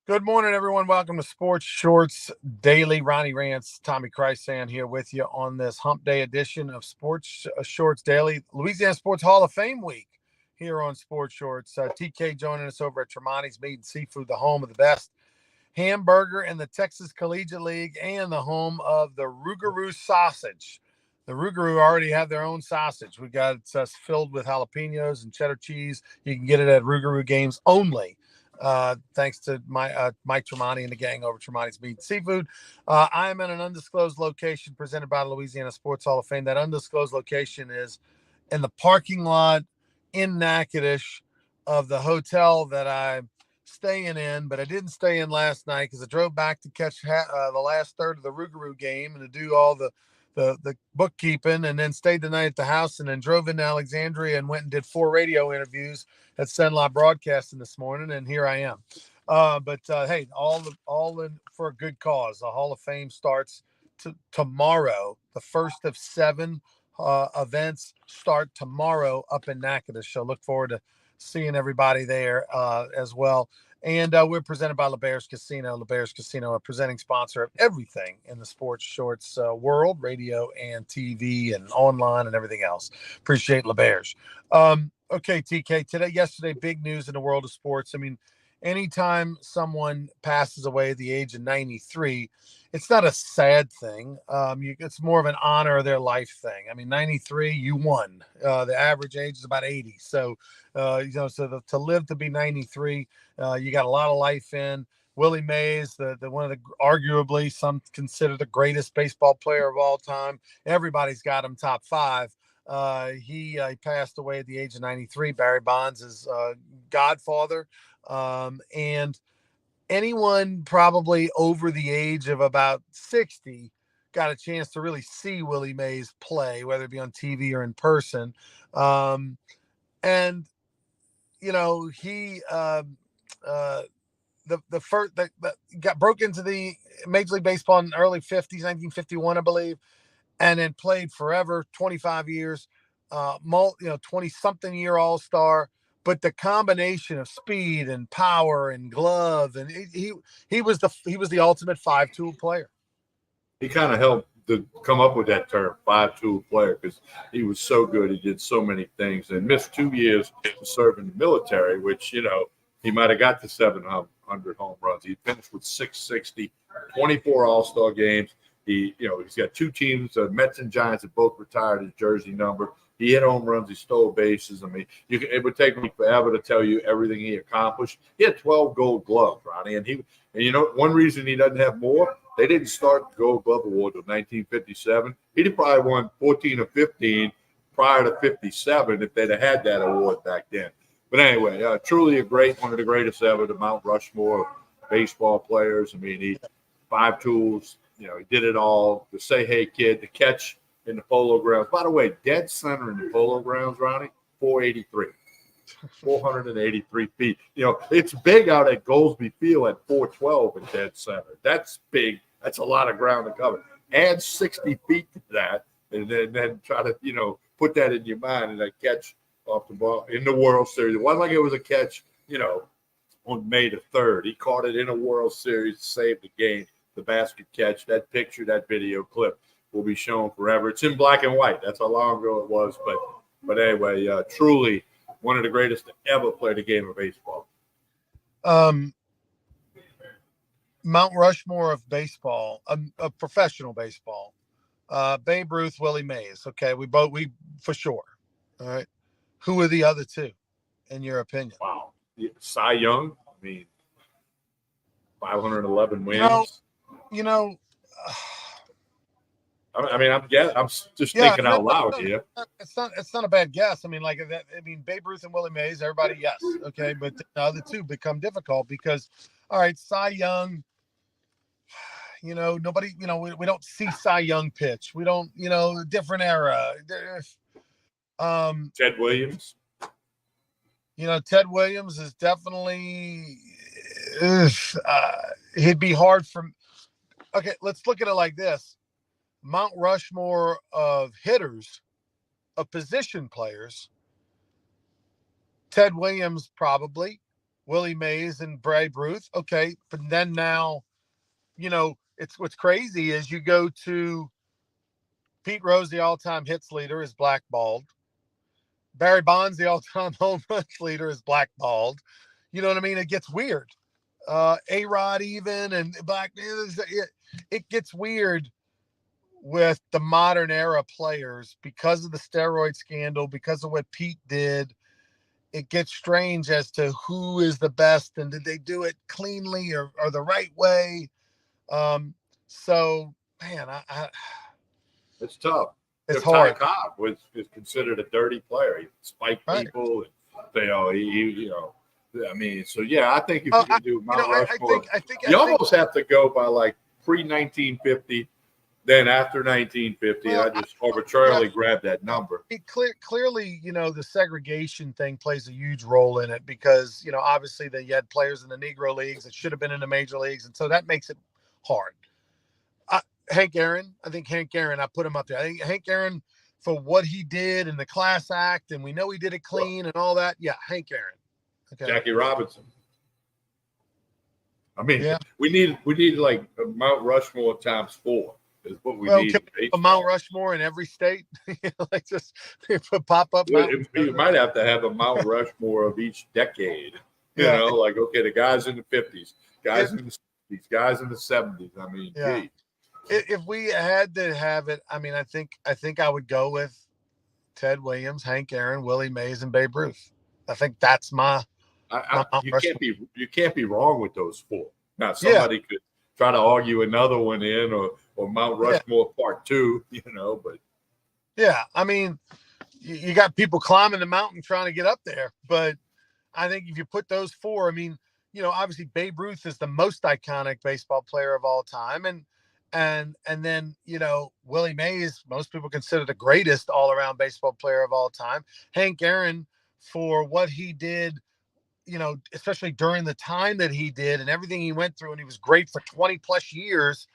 Good morning, everyone. Welcome to Sports Shorts Daily. Ronnie Rance, Tommy Chrysan here with you on this Hump Day edition of Sports Shorts Daily. Louisiana Sports Hall of Fame week here on Sports Shorts. TK joining us over at Tremonti's Meat and Seafood, the home of the best hamburger in the Texas Collegiate League and the home of the Rougarou sausage. The Rougarou already have their own sausage. We got it filled with jalapenos and cheddar cheese. You can get it at Rougarou games only. Thanks to Mike Tremonti and the gang over Tremonti's Meat and Seafood. I am in an undisclosed location presented by the Louisiana Sports Hall of Fame. That undisclosed location is in the parking lot in Natchitoches of the hotel that I'm staying in, but I didn't stay in last night because I drove back to catch the last third of the Rougarou game and to do all the bookkeeping, and then stayed the night at the house, and then drove into Alexandria and went and did 4 radio interviews at Senla Broadcasting this morning, and here I am. But hey, all in for a good cause. The Hall of Fame starts tomorrow. The first of 7 events start tomorrow up in Natchitoches. So look forward to seeing everybody there as well. And we're presented by LeBear's Casino. LeBear's Casino, a presenting sponsor of everything in the sports shorts world, radio and TV and online and everything else. Appreciate LeBear's. Okay, TK, yesterday, big news in the world of sports. I mean, anytime someone passes away at the age of 93, it's not a sad thing. It's more of an honor of their life thing. I mean, 93, you won. The average age is about 80. So, to live to be 93, you got a lot of life in. Willie Mays, the one of the arguably some consider the greatest baseball player of all time. Everybody's got him top 5. He passed away at the age of 93. Barry Bonds is godfather. And anyone probably over the age of about 60 got a chance to really see Willie Mays play, whether it be on TV or in person. And he the first that got broke into the Major League Baseball in the early 50s, 1951, I believe, and then played forever, 25 years, 20 something year All-Star. But the combination of speed and power and glove, and he was the ultimate 5-tool player. He kind of helped to come up with that term, 5-tool player, because he was so good. He did so many things and missed 2 years to serve in the military, which, he might have got to 700 home runs. He finished with 660, 24 All-Star games. He's got 2 teams, Mets and Giants, that both retired his jersey number. He hit home runs. He stole bases. I mean, it would take me forever to tell you everything he accomplished. He had 12 Gold Gloves, Ronnie, and one reason he doesn't have more, they didn't start the Gold Glove Award until 1957. He'd probably won 14 or 15 prior to 57 if they'd have had that award back then. But anyway, truly one of the greatest ever, the Mount Rushmore of baseball players. I mean, he 5 tools. He did it all. The say hey kid, the catch in the Polo Grounds. By the way, dead center in the Polo Grounds, Ronnie, 483. 483 feet. It's big out at Goldsby Field at 412 in dead center. That's big. That's a lot of ground to cover. Add 60 feet to that, and then try to, put that in your mind, and that catch off the ball in the World Series. It wasn't like it was a catch, on May the 3rd. He caught it in a World Series, saved the game, the basket catch. That picture, that video clip will be shown forever. It's in black and white. That's how long ago it was. But anyway, truly one of the greatest to ever play the game of baseball. Mount Rushmore of baseball, of professional baseball. Babe Ruth, Willie Mays. Okay, we for sure. All right. Who are the other 2, in your opinion? Wow. Cy Young. I mean, 511 wins. I'm just thinking out loud here. It's not a bad guess. I mean, like that. I mean, Babe Ruth and Willie Mays, everybody, yes, okay, but the other 2 become difficult because, all right, Cy Young. Nobody. We don't see Cy Young pitch. We don't. Different era. Ted Williams. Ted Williams is definitely. He'd be hard for. Okay, let's look at it like this. Mount Rushmore of hitters, of position players. Ted Williams probably. Willie Mays and Babe Ruth. Okay, but then now, it's what's crazy is you go to Pete Rose, the all-time hits leader, is blackballed. Barry Bonds, the all-time home runs leader, is blackballed. You know what I mean? It gets weird. A-Rod even, and it gets weird with the modern era players because of the steroid scandal, because of what Pete did. It gets strange as to who is the best and did they do it cleanly or the right way. So man, It's tough. it's Ty hard. Cobb is considered a dirty player. He spiked Right. people. I mean, so yeah, I think if you can do Mount Rushmore, you almost have to go by like pre-1950, then after 1950. Well, I just arbitrarily grabbed that number. Clearly, the segregation thing plays a huge role in it because, obviously you had players in the Negro leagues that should have been in the major leagues. And so that makes it hard. Hank Aaron, I put him up there. I think Hank Aaron, for what he did in the class act, and we know he did it clean and all that. Yeah, Hank Aaron. Okay. Jackie Robinson. I mean, we need like a Mount Rushmore times 4 is what we need. A Mount Rushmore in every state, like just pop up. You might have to have a Mount Rushmore of each decade. Like okay, the guys in the 50s, guys in the 60s, guys in the 70s. I mean, gee. If we had to have it, I mean, I think I would go with Ted Williams, Hank Aaron, Willie Mays, and Babe Ruth. I think that's my. You can't be wrong with those 4. Now somebody could try to argue another one in or Mount Rushmore Part 2, but I mean, you got people climbing the mountain trying to get up there, but I think if you put those 4, I mean, obviously Babe Ruth is the most iconic baseball player of all time, and then Willie Mays, most people consider the greatest all-around baseball player of all time. Hank Aaron, for what he did, especially during the time that he did and everything he went through, and he was great for 20 plus years.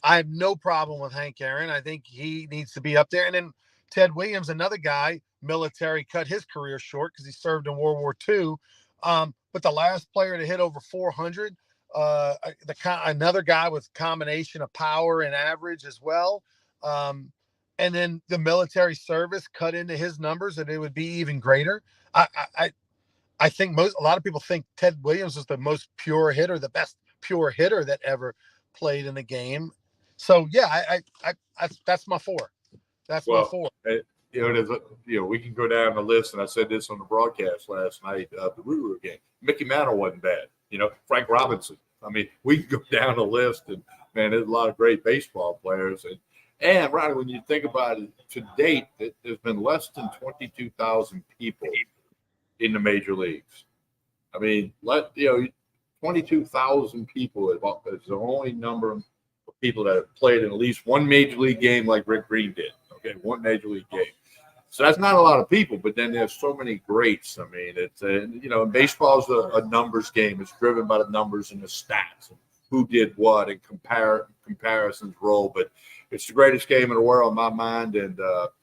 I have no problem with Hank Aaron. I think he needs to be up there. And then Ted Williams, another guy, military, cut his career short because he served in World War II. But the last player to hit over 400, another guy with combination of power and average as well. And then the military service cut into his numbers and it would be even greater. I think a lot of people think Ted Williams was the most pure hitter, the best pure hitter that ever played in the game. So yeah, that's my 4. That's my 4. We can go down the list, and I said this on the broadcast last night of the Rougarou game. Mickey Mantle wasn't bad. Frank Robinson. I mean, we can go down the list, and man, there's a lot of great baseball players. And Ronnie, when you think about it, to date, there's been less than 22,000 people in the major leagues. I mean, 22,000 people is the only number of people that have played in at least one major league game like Rick Green did. Okay, one major league game. So that's not a lot of people, but then there's so many greats. I mean, it's baseball's a numbers game. It's driven by the numbers and the stats, and who did what, and comparisons roll. But it's the greatest game in the world in my mind, and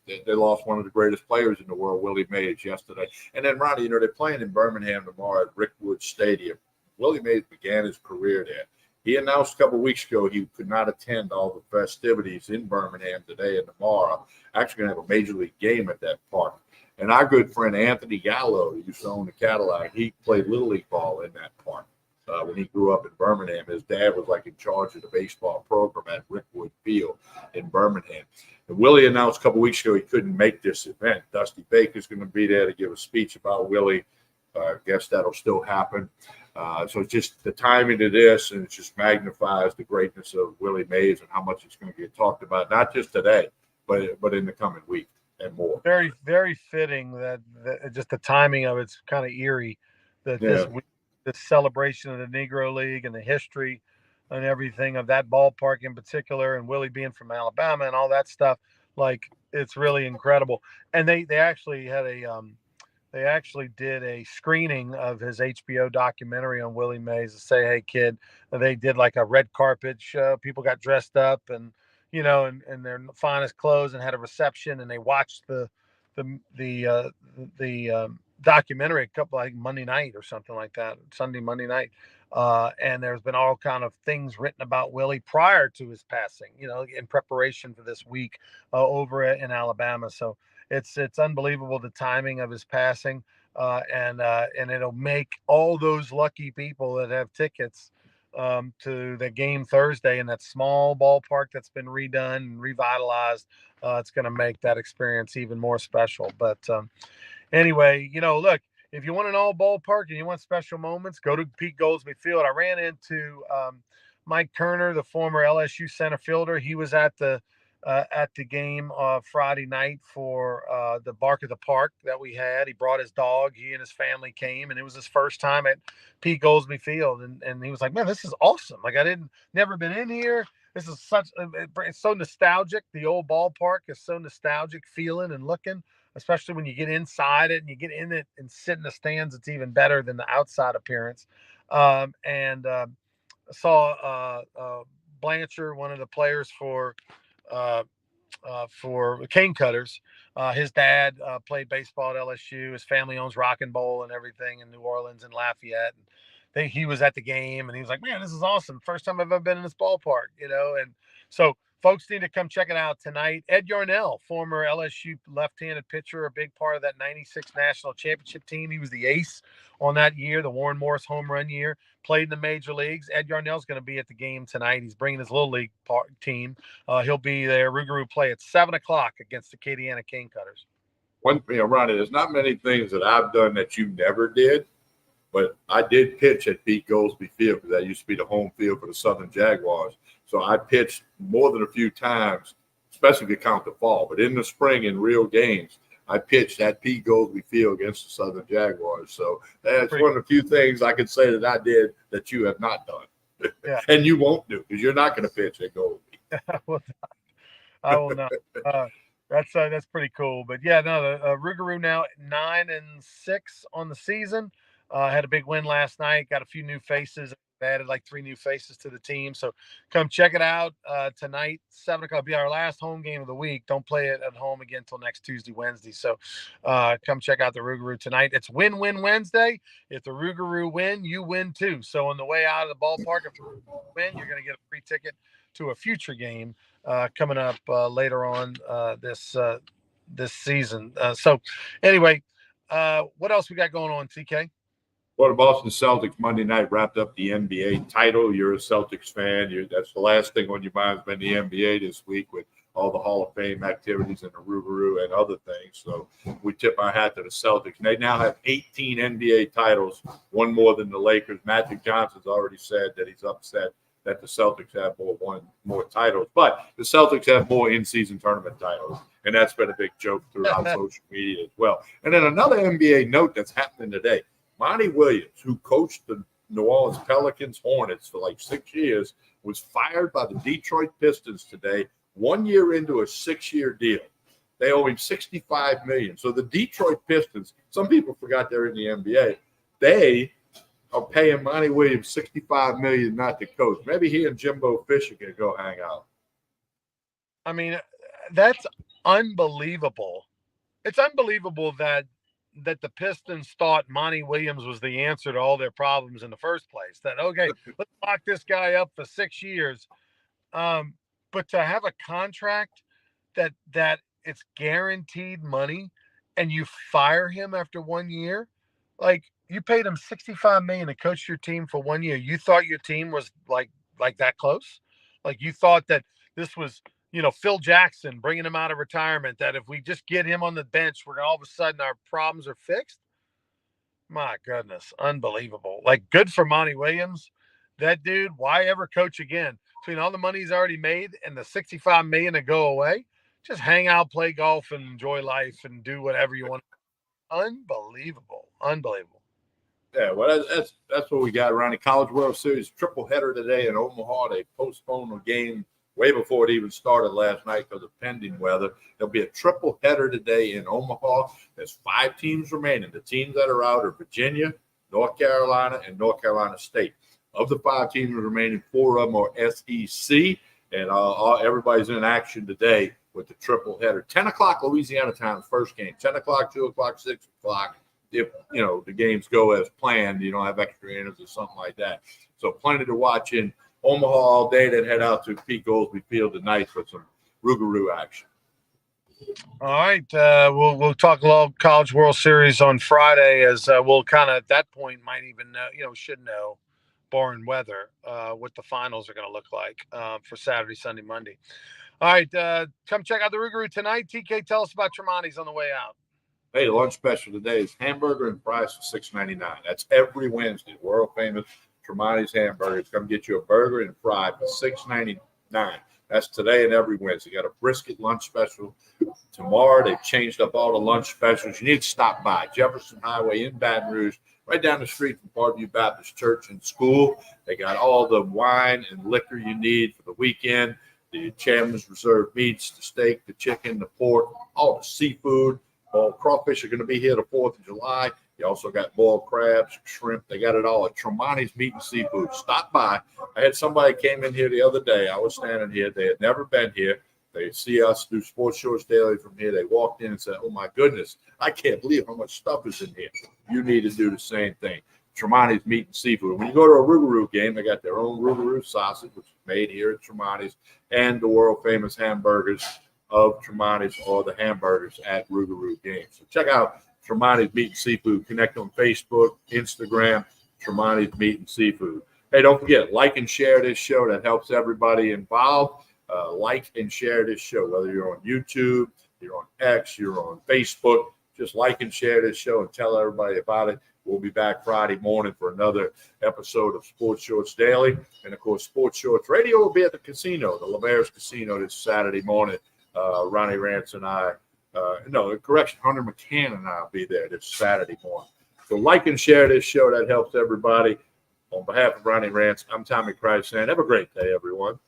they lost one of the greatest players in the world, Willie Mays, yesterday. And then, Ronnie, they're playing in Birmingham tomorrow at Rickwood Stadium. Willie Mays began his career there. He announced a couple of weeks ago he could not attend all the festivities in Birmingham today and tomorrow. Actually going to have a major league game at that park. And our good friend Anthony Gallo, who used to own the Cadillac, he played Little League ball in that park. When he grew up in Birmingham, his dad was like in charge of the baseball program at Rickwood Field in Birmingham. And Willie announced a couple of weeks ago he couldn't make this event. Dusty Baker's going to be there to give a speech about Willie. I guess that'll still happen. So it's just the timing of this, and it just magnifies the greatness of Willie Mays and how much it's going to get talked about, not just today, but in the coming week and more. Very, very fitting that just the timing of it's kind of eerie that this celebration of the Negro League and the history and everything of that ballpark in particular, and Willie being from Alabama and all that stuff, like it's really incredible. And they actually had they actually did a screening of his HBO documentary on Willie Mays to say, hey, kid, they did like a red carpet show. People got dressed up and, in their finest clothes and had a reception, and they watched the documentary a couple like Monday night or something like that, Monday night. And there's been all kind of things written about Willie prior to his passing, in preparation for this week over in Alabama. So it's unbelievable the timing of his passing, and it'll make all those lucky people that have tickets to the game Thursday in that small ballpark that's been redone and revitalized. It's going to make that experience even more special. But anyway, look, if you want an all ballpark and you want special moments, go to Pete Goolsbee Field. I ran into Mike Kerner, the former LSU center fielder. He was at the game Friday night for the Bark of the Park that we had. He brought his dog. He and his family came, and it was his first time at Pete Goolsbee Field. And he was like, "Man, this is awesome! Like never been in here. This is it's so nostalgic. The old ballpark is so nostalgic feeling and looking." Especially when you get inside it and you get in it and sit in the stands, it's even better than the outside appearance. And saw Blanchard, one of the players for Cane Cutters. His dad played baseball at LSU. His family owns Rock and Bowl and everything in New Orleans and Lafayette. And he was at the game, and he was like, "Man, this is awesome! First time I've ever been in this ballpark." And so folks need to come check it out tonight. Ed Yarnell, former LSU left-handed pitcher, a big part of that '96 national championship team. He was the ace on that year, the Warren Morris home run year. Played in the major leagues. Ed Yarnell's going to be at the game tonight. He's bringing his little league team. He'll be there. Rougarou play at 7:00 against the Acadiana Cane Cutters. Ronnie, there's not many things that I've done that you never did. But I did pitch at Pete Goolsbee Field because that used to be the home field for the Southern Jaguars. So I pitched more than a few times, especially if you count the fall. But in the spring, in real games, I pitched at Pete Goolsbee Field against the Southern Jaguars. So that's one of the few things I can say that I did that you have not done. Yeah. And you won't do because you're not going to pitch at Goolsbee. I will not. That's pretty cool. But yeah, no, Rougarou now 9-6 on the season. Had a big win last night. Got a few new faces. Added like 3 new faces to the team. So come check it out tonight, 7:00. Be our last home game of the week. Don't play it at home again until next Tuesday, Wednesday. So come check out the Rougarou tonight. It's win-win Wednesday. If the Rougarou win, you win too. So on the way out of the ballpark, if you win, you're going to get a free ticket to a future game coming up later on this season. So anyway, what else we got going on, TK? Well, the Boston Celtics Monday night wrapped up the NBA title. You're a Celtics fan. That's the last thing on your mind has been the NBA this week with all the Hall of Fame activities and the Rougarou and other things. So we tip our hat to the Celtics. They now have 18 NBA titles, one more than the Lakers. Magic Johnson's already said that he's upset that the Celtics have more titles. But the Celtics have more in-season tournament titles, and that's been a big joke throughout social media as well. And then another NBA note that's happening today. Monty Williams, who coached the New Orleans Pelicans Hornets for like 6 years, was fired by the Detroit Pistons today, 1 year into a 6-year deal. They owe him $65 million. So the Detroit Pistons, some people forgot they're in the NBA, they are paying Monty Williams $65 million not to coach. Maybe he and Jimbo Fisher can go hang out. I mean, that's unbelievable. It's unbelievable that the Pistons thought Monty Williams was the answer to all their problems in the first place. That, okay, let's lock this guy up for 6 years. But to have a contract that it's guaranteed money and you fire him after 1 year, like you paid him $65 million to coach your team for 1 year. You thought your team was like that close? Like you thought that this was, Phil Jackson bringing him out of retirement, that if we just get him on the bench, we're all of a sudden our problems are fixed. My goodness. Unbelievable. Like good for Monty Williams. That dude, why ever coach again? Between all the money he's already made and the $65 million to go away, just hang out, play golf and enjoy life and do whatever you want. Unbelievable. Yeah, well, that's what we got around the College World Series triple header today in Omaha. They postponed the game way before it even started last night because of pending weather. There'll be a triple header today in Omaha. There's 5 teams remaining. The teams that are out are Virginia, North Carolina, and North Carolina State. Of the 5 teams remaining, 4 of them are SEC, and everybody's in action today with the triple header. 10 o'clock Louisiana time, first game. 10 o'clock, 2 o'clock, 6 o'clock. if the games go as planned, you don't have extra innings or something like that. So plenty to watch in Omaha all day. Then head out to Pete Goldsby Field tonight for some Rougarou action. All right, we'll talk a little College World Series on Friday, as we'll kind of at that point might even know, should know, barring weather, what the finals are going to look like for Saturday, Sunday, Monday. All right, come check out the Rougarou tonight. TK, tell us about Tremonti's on the way out. Hey, the lunch special today is hamburger and fries for $6.99. That's every Wednesday. World famous Tremonti's Hamburgers. Come get you a burger and fry for $6.99. That's today and every Wednesday. Got a brisket lunch special tomorrow. They've changed up all the lunch specials. You need to stop by Jefferson Highway in Baton Rouge, right down the street from Parkview Baptist Church and School. They got all the wine and liquor you need for the weekend. The Chairman's Reserve meats, the steak, the chicken, the pork, all the seafood. All crawfish are going to be here the 4th of July. You also got boiled crabs, shrimp. They got it all at Tremonti's Meat and Seafood. Stop by. I had somebody came in here the other day. I was standing here. They had never been here. They see us do Sports Shorts Daily from here. They walked in and said, oh, my goodness, I can't believe how much stuff is in here. You need to do the same thing. Tremonti's Meat and Seafood. When you go to a Rougarou game, they got their own Rougarou sausage, which is made here at Tremonti's, and the world-famous hamburgers of Tremonti's, or the hamburgers at Rougarou games. So check out Tremonti's Meat and Seafood. Connect on Facebook, Instagram, Tremonti's Meat and Seafood. Hey, don't forget, like and share this show. That helps everybody involved. Like and share this show, whether you're on YouTube, you're on X, you're on Facebook. Just like and share this show and tell everybody about it. We'll be back Friday morning for another episode of Sports Shorts Daily. And, of course, Sports Shorts Radio will be at the casino, the LeVare's Casino, this Saturday morning. Ronnie Rance and I, Hunter McCann and I will be there this Saturday morning. So like and share this show. That helps everybody. On behalf of Ronnie Rance, I'm Tommy Price saying have a great day, everyone.